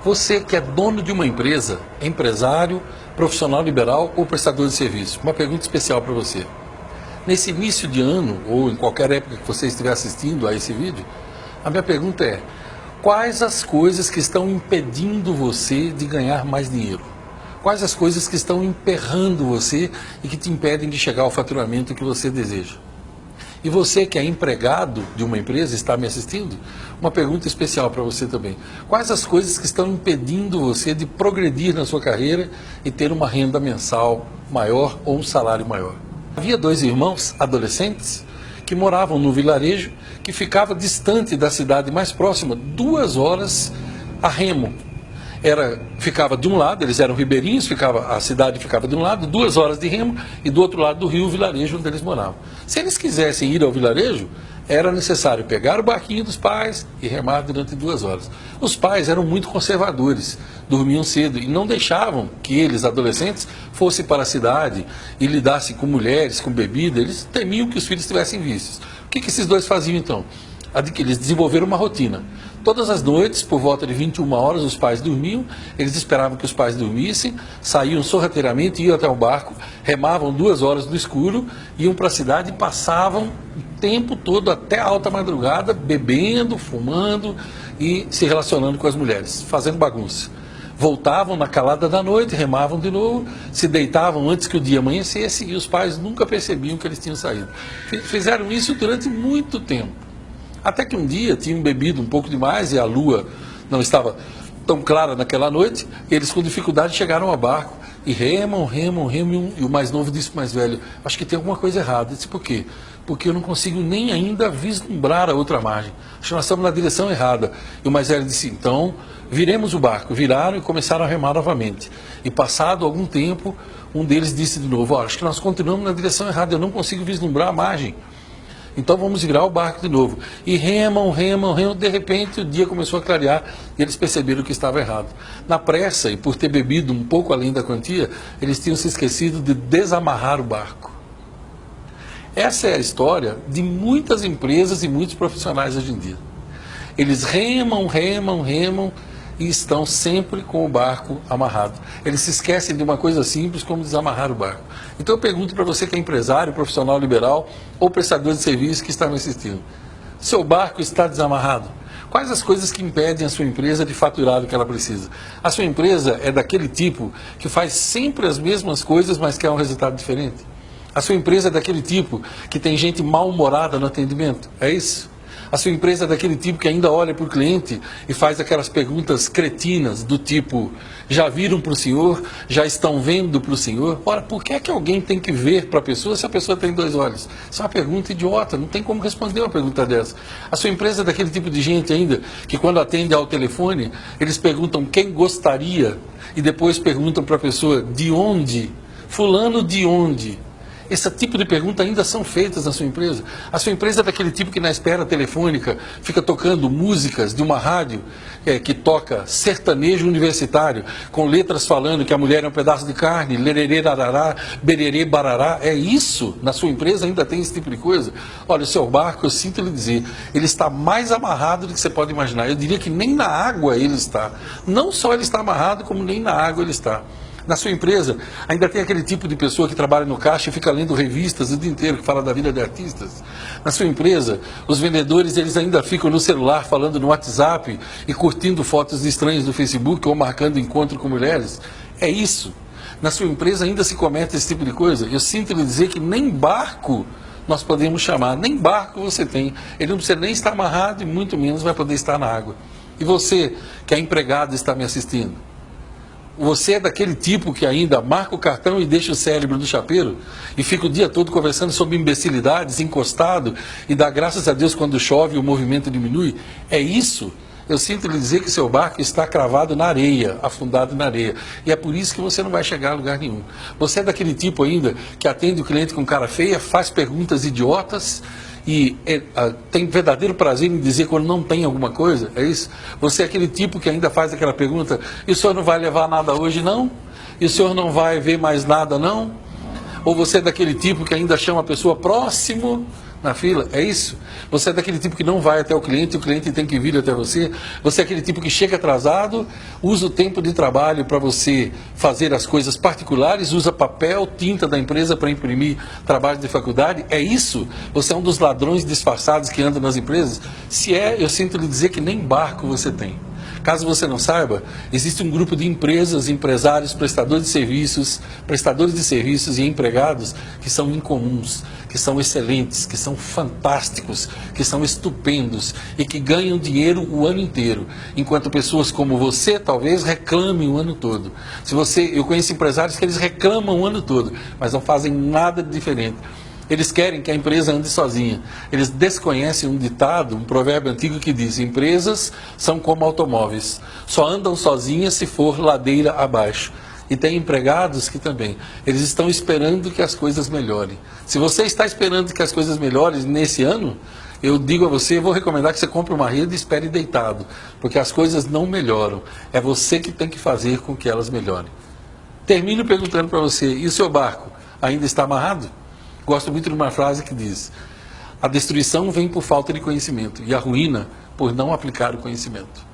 Você que é dono de uma empresa, empresário, profissional liberal ou prestador de serviço, uma pergunta especial para você. Nesse início de ano, ou em qualquer época que você estiver assistindo a esse vídeo, a minha pergunta é: quais as coisas que estão impedindo você de ganhar mais dinheiro? Quais as coisas que estão emperrando você e que te impedem de chegar ao faturamento que você deseja? E você que é empregado de uma empresa, está me assistindo? Uma pergunta especial para você também. Quais as coisas que estão impedindo você de progredir na sua carreira e ter uma renda mensal maior ou um salário maior? Havia dois irmãos adolescentes que moravam no vilarejo que ficava distante da cidade mais próxima, 2 horas a remo. Ficava de um lado, eles eram ribeirinhos, a cidade ficava de um lado, 2 horas de remo, e do outro lado do rio, o vilarejo onde eles moravam. Se eles quisessem ir ao vilarejo, era necessário pegar o barquinho dos pais e remar durante 2 horas. Os pais eram muito conservadores, dormiam cedo e não deixavam que eles, adolescentes, fossem para a cidade e lidassem com mulheres, com bebida. Eles temiam que os filhos tivessem vícios. O que esses dois faziam então? Eles desenvolveram uma rotina. Todas as noites, por volta de 21 horas, os pais dormiam, eles esperavam que os pais dormissem, saíam sorrateiramente, iam até o barco, remavam 2 horas no escuro, iam para a cidade e passavam o tempo todo, até a alta madrugada, bebendo, fumando e se relacionando com as mulheres, fazendo bagunça. Voltavam na calada da noite, remavam de novo, se deitavam antes que o dia amanhecesse e os pais nunca percebiam que eles tinham saído. Fizeram isso durante muito tempo. Até que um dia tinham bebido um pouco demais e a lua não estava tão clara naquela noite, e eles com dificuldade chegaram ao barco e remam, e o mais novo disse para o mais velho: acho que tem alguma coisa errada. Eu disse: por quê? Porque eu não consigo nem ainda vislumbrar a outra margem. Acho que nós estamos na direção errada. E o mais velho disse: então, viremos o barco. Viraram e começaram a remar novamente. E passado algum tempo, um deles disse de novo: acho que nós continuamos na direção errada, eu não consigo vislumbrar a margem. Então vamos virar o barco de novo. E remam, de repente o dia começou a clarear e eles perceberam que estava errado. Na pressa e por ter bebido um pouco além da quantia, eles tinham se esquecido de desamarrar o barco. Essa é a história de muitas empresas e muitos profissionais hoje em dia. Eles remam e estão sempre com o barco amarrado. Eles se esquecem de uma coisa simples como desamarrar o barco. Então eu pergunto para você que é empresário, profissional liberal ou prestador de serviço que está me assistindo: seu barco está desamarrado? Quais as coisas que impedem a sua empresa de faturar o que ela precisa? A sua empresa é daquele tipo que faz sempre as mesmas coisas, mas quer um resultado diferente? A sua empresa é daquele tipo que tem gente mal-humorada no atendimento? É isso? A sua empresa é daquele tipo que ainda olha para o cliente e faz aquelas perguntas cretinas do tipo: já viram para o senhor? Já estão vendo para o senhor? Ora, por que é que alguém tem que ver para a pessoa se a pessoa tem 2 olhos? Isso é uma pergunta idiota, não tem como responder uma pergunta dessa. A sua empresa é daquele tipo de gente ainda que quando atende ao telefone, eles perguntam quem gostaria e depois perguntam para a pessoa de onde? Fulano de onde? Esse tipo de pergunta ainda são feitas na sua empresa. A sua empresa é daquele tipo que na espera telefônica fica tocando músicas de uma rádio que toca sertanejo universitário, com letras falando que a mulher é um pedaço de carne, lererê, rarará, bererê, barará. É isso? Na sua empresa ainda tem esse tipo de coisa? Olha, o seu barco, eu sinto lhe dizer, ele está mais amarrado do que você pode imaginar. Eu diria que nem na água ele está. Não só ele está amarrado, como nem na água ele está. Na sua empresa, ainda tem aquele tipo de pessoa que trabalha no caixa e fica lendo revistas o dia inteiro, que fala da vida de artistas. Na sua empresa, os vendedores eles ainda ficam no celular, falando no WhatsApp e curtindo fotos de estranhos no Facebook ou marcando encontro com mulheres. É isso. Na sua empresa ainda se comete esse tipo de coisa. Eu sinto lhe dizer que nem barco nós podemos chamar, nem barco você tem. Ele não precisa nem estar amarrado e muito menos vai poder estar na água. E você, que é empregado, está me assistindo? Você é daquele tipo que ainda marca o cartão e deixa o cérebro no chapeiro e fica o dia todo conversando sobre imbecilidades, encostado, e dá graças a Deus quando chove e o movimento diminui? É isso? Eu sinto lhe dizer que seu barco está cravado na areia, afundado na areia. E é por isso que você não vai chegar a lugar nenhum. Você é daquele tipo ainda que atende o cliente com cara feia, faz perguntas idiotas e tem verdadeiro prazer em dizer quando não tem alguma coisa? É isso? Você é aquele tipo que ainda faz aquela pergunta: e o senhor não vai levar nada hoje não? E o senhor não vai ver mais nada não? Ou você é daquele tipo que ainda chama a pessoa próximo na fila? É isso? Você é daquele tipo que não vai até o cliente tem que vir até você? Você é aquele tipo que chega atrasado, usa o tempo de trabalho para você fazer as coisas particulares, usa papel, tinta da empresa para imprimir trabalho de faculdade? É isso? Você é um dos ladrões disfarçados que anda nas empresas? Se é, eu sinto lhe dizer que nem barco você tem. Caso você não saiba, existe um grupo de empresas, empresários, prestadores de serviços e empregados que são incomuns, que são excelentes, que são fantásticos, que são estupendos e que ganham dinheiro o ano inteiro, enquanto pessoas como você talvez reclamem o ano todo. Eu conheço empresários que eles reclamam o ano todo, mas não fazem nada de diferente. Eles querem que a empresa ande sozinha. Eles desconhecem um ditado, um provérbio antigo que diz: empresas são como automóveis, só andam sozinhas se for ladeira abaixo. E tem empregados que também, eles estão esperando que as coisas melhorem. Se você está esperando que as coisas melhorem nesse ano, eu digo a você, eu vou recomendar que você compre uma rede e espere deitado, porque as coisas não melhoram. É você que tem que fazer com que elas melhorem. Termino perguntando para você, e o seu barco ainda está amarrado? Gosto muito de uma frase que diz: a destruição vem por falta de conhecimento e a ruína por não aplicar o conhecimento.